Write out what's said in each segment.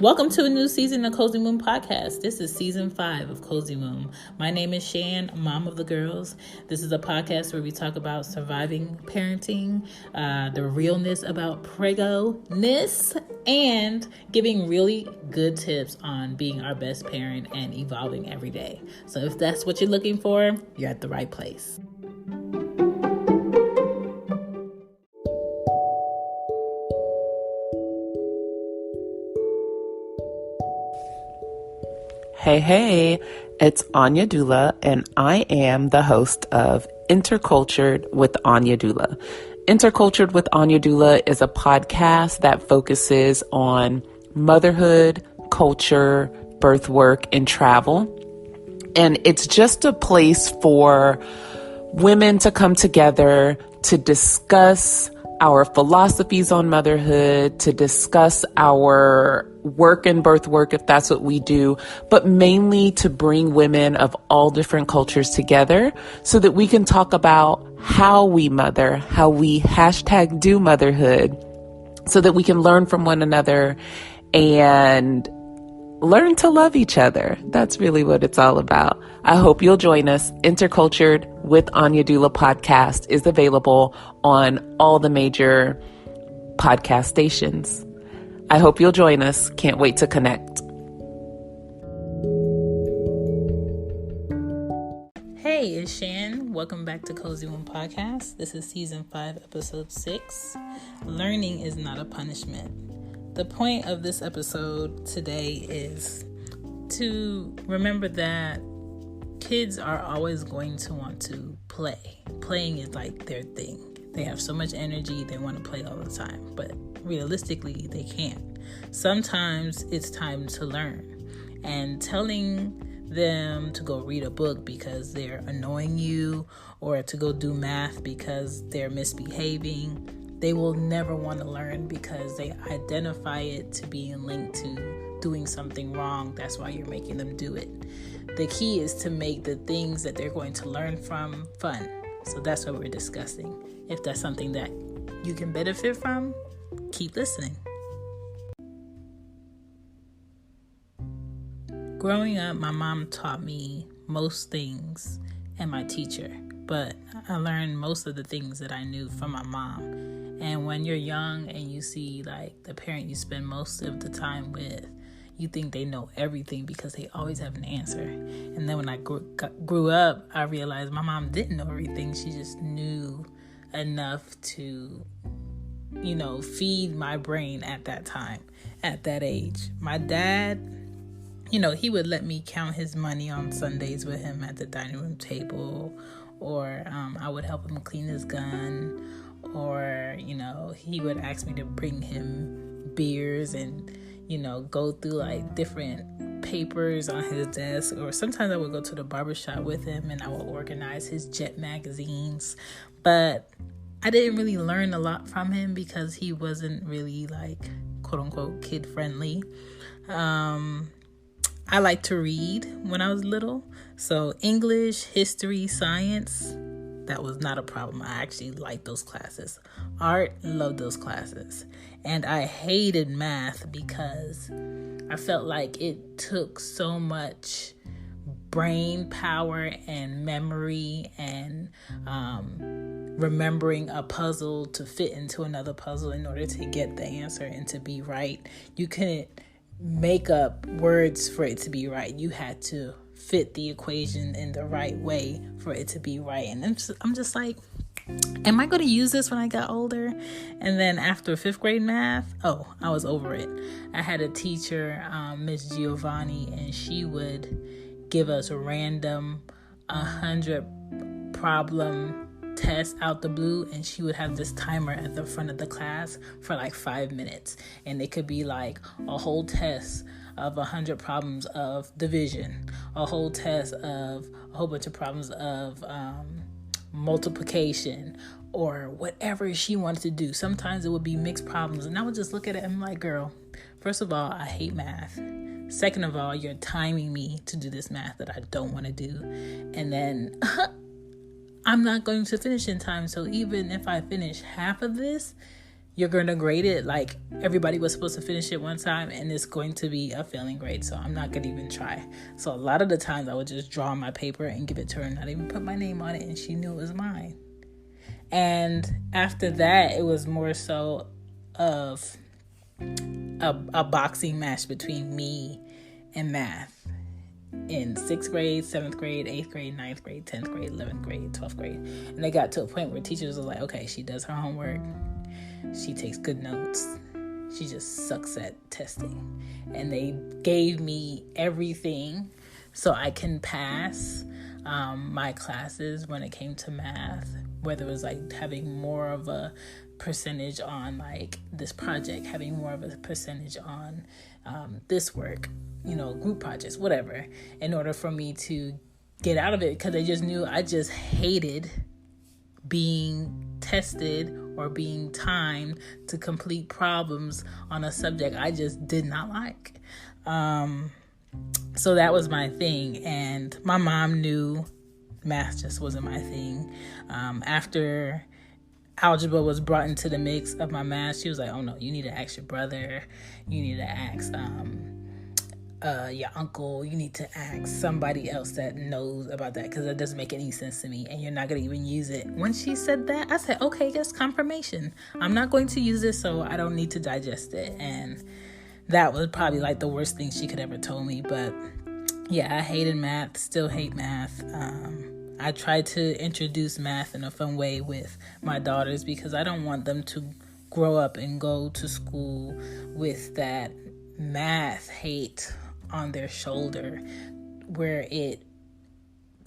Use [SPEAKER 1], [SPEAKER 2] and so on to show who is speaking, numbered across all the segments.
[SPEAKER 1] Welcome to a new season of Cozy Womb Podcast. This is season 5 of Cozy Womb. My name is Shan, mom of the girls. This is a podcast where we talk about surviving parenting, the realness about preggo-ness, and giving really good tips on being our best parent and evolving every day. So if that's what you're looking for, you're at the right place.
[SPEAKER 2] Hey, it's Anya Dula, and I am the host of Intercultured with Anya Dula. Intercultured with Anya Dula is a podcast that focuses on motherhood, culture, birth work, and travel. And it's just a place for women to come together to discuss our philosophies on motherhood, to discuss our work and birth work, if that's what we do, but mainly to bring women of all different cultures together so that we can talk about how we mother, how we #do motherhood, so that we can learn from one another and learn to love each other. That's really what it's all about. I hope you'll join us. Intercultured with Anya Dula podcast is available on all the major podcast stations. I hope you'll join us. Can't wait to connect.
[SPEAKER 1] Hey, it's Shan. Welcome back to Cozy Womb Podcast. This is season 5, episode 6. Learning is not a punishment. The point of this episode today is to remember that kids are always going to want to play. Playing is like their thing. They have so much energy, they want to play all the time, but realistically, they can't. Sometimes it's time to learn, and telling them to go read a book because they're annoying you or to go do math because they're misbehaving, they will never want to learn because they identify it to being linked to doing something wrong. That's why you're making them do it. The key is to make the things that they're going to learn from fun. So that's what we're discussing. If that's something that you can benefit from, keep listening. Growing up, my mom taught me most things and my teacher, but I learned most of the things that I knew from my mom. And when you're young and you see like the parent you spend most of the time with, you think they know everything because they always have an answer. And then when I grew up, I realized my mom didn't know everything. She just knew enough to, feed my brain at that time, at that age. My dad, he would let me count his money on Sundays with him at the dining room table, or I would help him clean his gun, or, he would ask me to bring him beers and, go through like different papers on his desk. Or sometimes I would go to the barbershop with him and I would organize his Jet magazines. But I didn't really learn a lot from him because he wasn't really like, quote unquote, kid friendly. I liked to read when I was little. So English, history, science, that was not a problem. I actually liked those classes. Art, loved those classes. And I hated math because I felt like it took so much brain power and memory and remembering a puzzle to fit into another puzzle in order to get the answer and to be right. You couldn't make up words for it to be right. You had to fit the equation in the right way for it to be right. And I'm just like, am I going to use this when I got older? And then after 5th grade math, I was over it. I had a teacher, Miss Giovanni, and she would give us random 100 problem tests out the blue, and she would have this timer at the front of the class for like 5 minutes, and it could be like a whole test of 100 problems of division, a whole test of a whole bunch of problems of multiplication, or whatever she wanted to do. Sometimes it would be mixed problems, and I would just look at it and I'm like, girl, first of all, I hate math. Second of all, you're timing me to do this math that I don't want to do. And then I'm not going to finish in time. So even if I finish half of this, you're going to grade it like everybody was supposed to finish it one time, and it's going to be a failing grade. So I'm not going to even try. So a lot of the times I would just draw on my paper and give it to her and not even put my name on it. And she knew it was mine. And after that, it was more so of a boxing match between me and math. In 6th grade, 7th grade, 8th grade, 9th grade, 10th grade, 11th grade, 12th grade. And they got to a point where teachers was like, okay, she does her homework. She takes good notes. She just sucks at testing. And they gave me everything so I can pass my classes when it came to math, whether it was like having more of a percentage on like this project, having more of a percentage on this work, group projects, whatever, in order for me to get out of it, because they just knew I just hated being tested or being timed to complete problems on a subject I just did not like. So that was my thing, and my mom knew math just wasn't my thing. After algebra was brought into the mix of my math, she was like, oh no, you need to ask your brother, you need to ask your uncle, you need to ask somebody else that knows about that, because that doesn't make any sense to me and you're not going to even use it. When she said that, I said, okay, that's confirmation. I'm not going to use it, so I don't need to digest it. And that was probably like the worst thing she could ever told me. But yeah, I hated math, still hate math. I try to introduce math in a fun way with my daughters, because I don't want them to grow up and go to school with that math hate on their shoulder, where it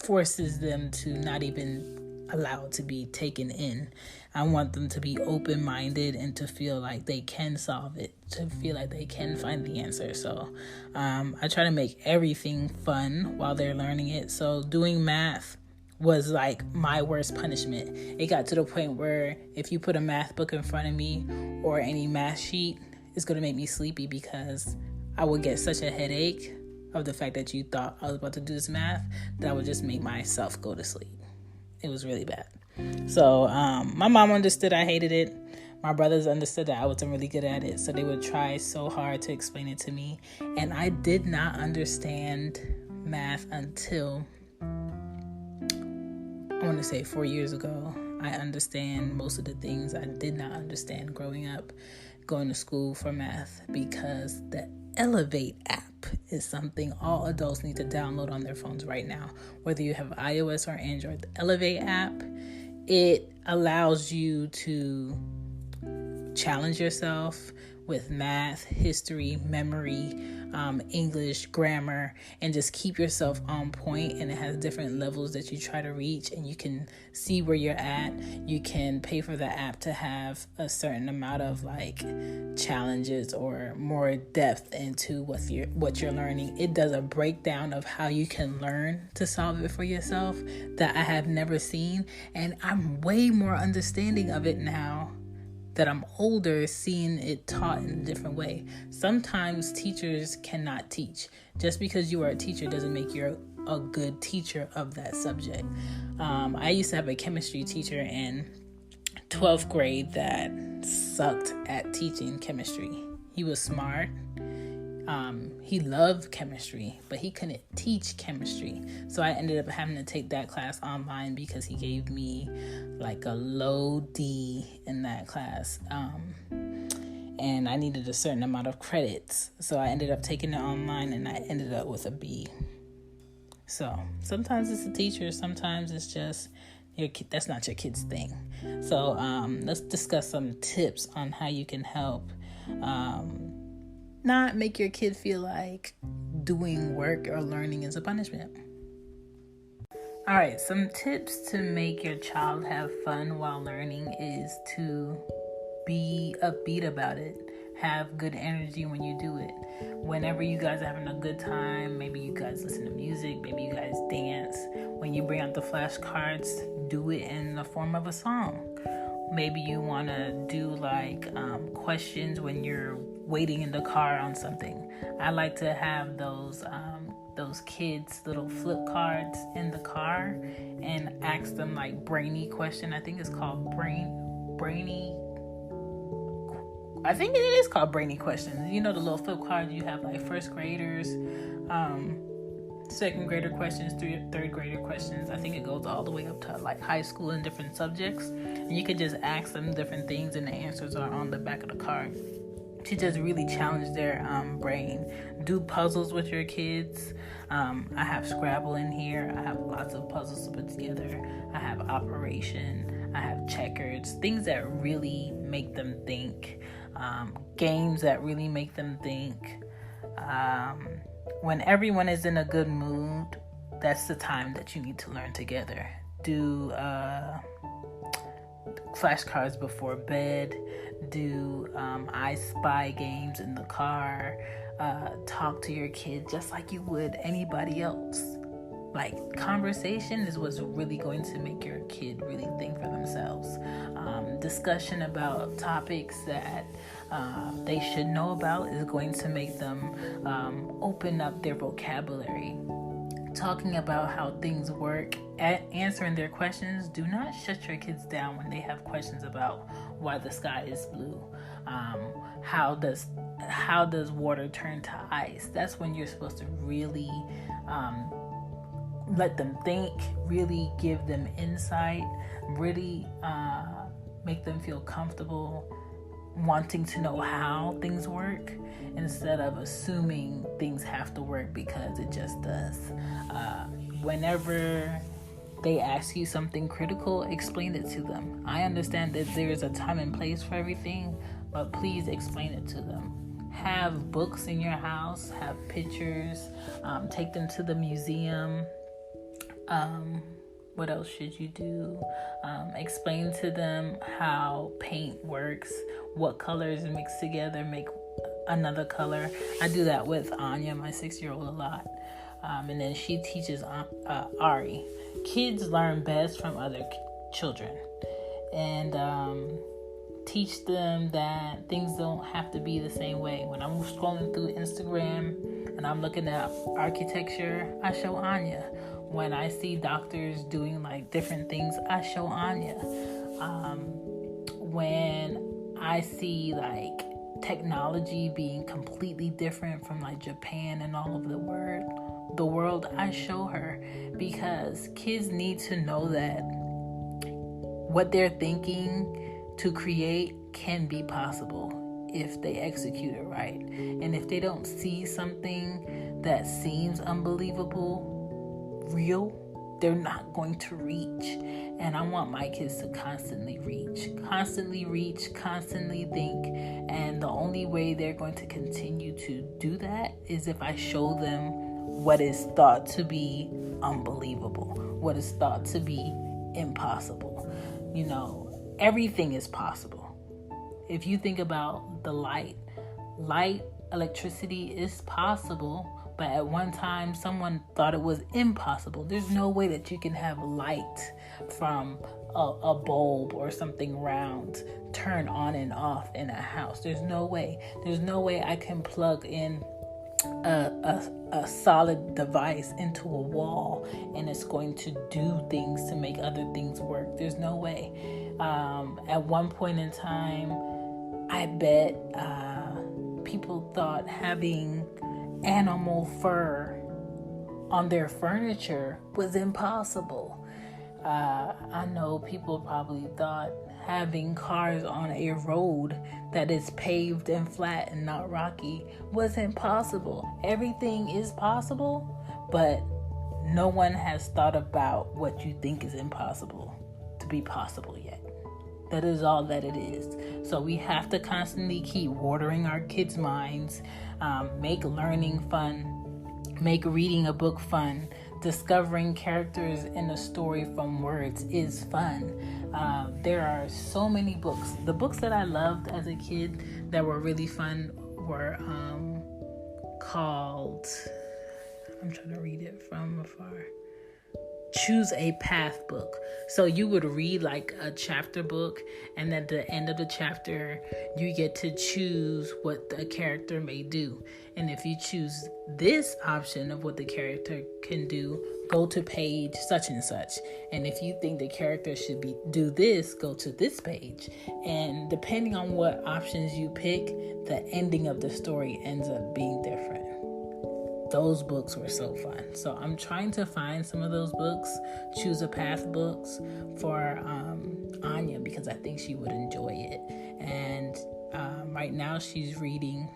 [SPEAKER 1] forces them to not even allow it to be taken in. I want them to be open-minded and to feel like they can solve it, to feel like they can find the answer. So I try to make everything fun while they're learning it. So doing math was like my worst punishment. It got to the point where if you put a math book in front of me or any math sheet, it's going to make me sleepy, because I would get such a headache of the fact that you thought I was about to do this math that I would just make myself go to sleep. It was really bad. So my mom understood I hated it. My brothers understood that I wasn't really good at it. So they would try so hard to explain it to me. And I did not understand math until, I want to say 4 years ago. I understand most of the things I did not understand growing up, going to school for math, because the Elevate app is something all adults need to download on their phones right now. Whether you have iOS or Android, the Elevate app, it allows you to challenge yourself with math, history, memory, English, grammar, and just keep yourself on point. And it has different levels that you try to reach, and you can see where you're at. You can pay for the app to have a certain amount of like challenges or more depth into what you're learning. It does a breakdown of how you can learn to solve it for yourself that I have never seen, and I'm way more understanding of it now that I'm older, seeing it taught in a different way. Sometimes teachers cannot teach. Just because you are a teacher doesn't make you a good teacher of that subject. I used to have a chemistry teacher in 12th grade that sucked at teaching chemistry. He was smart. He loved chemistry, but he couldn't teach chemistry. So I ended up having to take that class online, because he gave me like a low D in that class. And I needed a certain amount of credits. So I ended up taking it online, and I ended up with a B. So sometimes it's the teacher, sometimes it's just your kid. That's not your kid's thing. So let's discuss some tips on how you can help not make your kid feel like doing work or learning is a punishment. All right, some tips to make your child have fun while learning is to be upbeat about it. Have good energy when you do it. Whenever you guys are having a good time, maybe you guys listen to music, maybe you guys dance. When you bring out the flashcards, do it in the form of a song. Maybe you want to do like questions when you're waiting in the car on something. I like to have those kids' little flip cards in the car and ask them like brainy question. I think it's called brainy I think it is called Brainy Questions. You know, the little flip card, you have like first graders, second grader questions, third grader questions. I think it goes all the way up to like high school in different subjects. And you could just ask them different things and the answers are on the back of the card to just really challenge their brain. Do puzzles with your kids. I have Scrabble in here. I have lots of puzzles to put together. I have Operation. I have checkers. Things that really make them think. Games that really make them think. When everyone is in a good mood, that's the time that you need to learn together. Do flashcards before bed. Do I Spy games in the car. Talk to your kid just like you would anybody else. Like, conversation is what's really going to make your kid really think for themselves. Discussion about topics that they should know about is going to make them open up their vocabulary. Talking about how things work, answering their questions. Do not shut your kids down when they have questions about why the sky is blue. How does water turn to ice? That's when you're supposed to really let them think, really give them insight, really make them feel comfortable wanting to know how things work instead of assuming things have to work because it just does. Whenever they ask you something critical, explain it to them. I understand that there's a time and place for everything, but please explain it to them. Have books in your house, have pictures, take them to the museum. What else should you do? Explain to them how paint works, what colors mixed together make another color. I do that with Anya, my 6-year-old, a lot. And then she teaches Ari. Kids learn best from other children. And teach them that things don't have to be the same way. When I'm scrolling through Instagram and I'm looking at architecture, I show Anya. When I see doctors doing like different things, I show Anya. When I see like technology being completely different from like Japan and all of the world, I show her, because kids need to know that what they're thinking to create can be possible if they execute it right. And if they don't see something that seems unbelievable, real, they're not going to reach. And I want my kids to constantly reach, constantly think. And the only way they're going to continue to do that is if I show them what is thought to be unbelievable, what is thought to be impossible. You know, everything is possible. If you think about the light, electricity is possible, but at one time someone thought it was impossible. There's no way that you can have light from a bulb or something round turn on and off in a house. There's no way I can plug in a solid device into a wall and it's going to do things to make other things work. There's no way. At one point in time, I bet people thought having animal fur on their furniture was impossible. I know people probably thought having cars on a road that is paved and flat and not rocky was impossible. Everything is possible, but no one has thought about what you think is impossible to be possible yet. That is all that it is. So we have to constantly keep watering our kids' minds, make learning fun, make reading a book fun. Discovering characters in a story from words is fun. There are so many books. The books that I loved as a kid that were really fun were called, I'm trying to read it from afar. choose a path book. So you would read like a chapter book, and at the end of the chapter, you get to choose what the character may do. And if you choose this option of what the character can do, go to page such and such. And if you think the character should do this, go to this page. And depending on what options you pick, the ending of the story ends up being different. Those books were so fun. So I'm trying to find some of those books, choose a path books for Anya, because I think she would enjoy it. And right now she's reading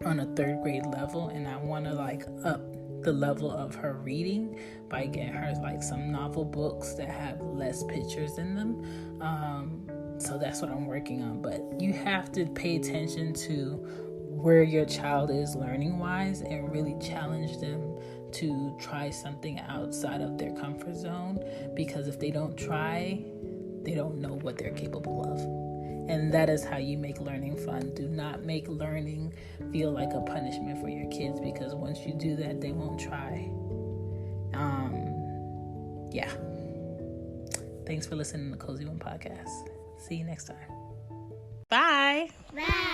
[SPEAKER 1] on a 3rd grade level, and I want to like up the level of her reading by getting her like some novel books that have less pictures in them. So that's what I'm working on. But you have to pay attention to where your child is learning wise and really challenge them to try something outside of their comfort zone, because if they don't try, they don't know what they're capable of. And that is how you make learning fun. Do not make learning feel like a punishment for your kids, because once you do that, they won't try. Yeah. Thanks for listening to the Cozy One Podcast. See you next time. Bye.
[SPEAKER 3] Bye.